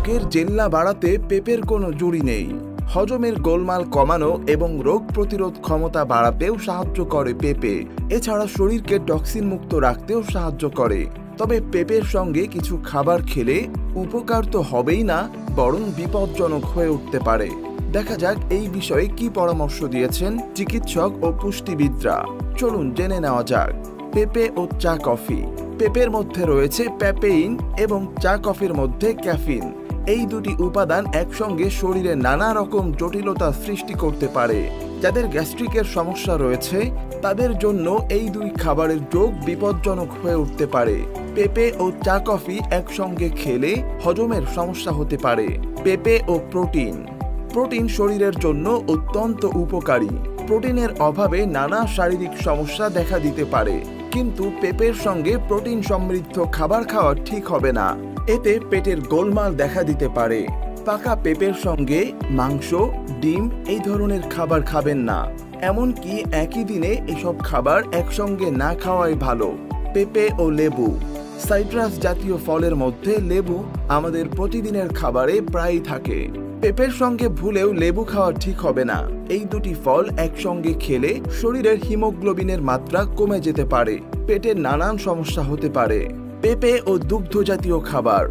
ত্বকের জেল্লা বাড়াতে পেঁপের কোনো জুড়ি নেই। হজমের গোলমাল কমানো এবং রোগ প্রতিরোধ ক্ষমতা বাড়াতেও সাহায্য করে পেঁপে। এছাড়া শরীরকে টক্সিন মুক্ত রাখতেও সাহায্য করে। তবে পেঁপের সঙ্গে কিছু খাবার খেলে উপকার তো হবেই না, বরং বিপজ্জনক হয়ে উঠতে পারে। দেখা যাক এই বিষয়ে কি পরামর্শ দিয়েছেন চিকিৎসক ও পুষ্টিবিদরা। চলুন জেনে নেওয়া যাক। পেঁপে ও চা কফি। পেঁপের মধ্যে রয়েছে প্যাপেইন এবং চা কফির মধ্যে ক্যাফিন। এই দুটি উপাদান একসঙ্গে শরীরে নানা রকম জটিলতা সৃষ্টি করতে পারে। যাদের গ্যাস্ট্রিকের সমস্যা রয়েছে তাদের জন্য এই দুই খাবারের যোগ বিপজ্জনক হয়ে উঠতে পারে। পেঁপে ও চা কফি একসঙ্গে খেলে হজমের সমস্যা হতে পারে। পেঁপে ও প্রোটিন। প্রোটিন শরীরের জন্য অত্যন্ত উপকারী। প্রোটিনের অভাবে নানা শারীরিক সমস্যা দেখা দিতে পারে, কিন্তু পেঁপের সঙ্গে প্রোটিন সমৃদ্ধ খাবার খাওয়া ঠিক হবে না। এতে পেটের গোলমাল দেখা দিতে পারে। পাকা পেঁপের সঙ্গে মাংস, ডিম এই ধরনের খাবার খাবেন না। এমনকি একই দিনে এসব খাবার একসঙ্গে না খাওয়াই ভালো। পেঁপে ও লেবু। সাইট্রাস জাতীয় ফলের মধ্যে লেবু আমাদের প্রতিদিনের খাবারে প্রায়ই থাকে। পেঁপের সঙ্গে ভুলেও লেবু খাওয়া ঠিক হবে না। এই দুটি ফল একসঙ্গে খেলে শরীরের হিমোগ্লোবিনের মাত্রা কমে যেতে পারে, পেটের নানান সমস্যা হতে পারে। পেঁপে ও দুগ্ধ জাতীয় খাবার।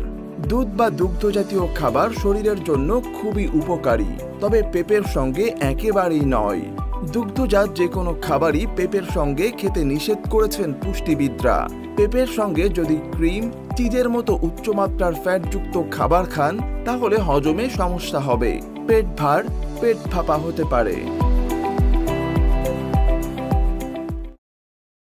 দুধ বা দুগ্ধ জাতীয় খাবার শরীরের জন্য খুবই উপকারী, তবে পেঁপের সঙ্গে একেবারেই নয়। দুগ্ধজাত যে কোনো খাবারই পেঁপের সঙ্গে খেতে নিষেধ করেছেন পুষ্টিবিদরা। পেঁপের সঙ্গে যদি ক্রিম, চিজের মতো উচ্চমাত্রার ফ্যাটযুক্ত খাবার খান তাহলে হজমে সমস্যা হবে, পেট ভার, পেট ফাঁপা হতে পারে।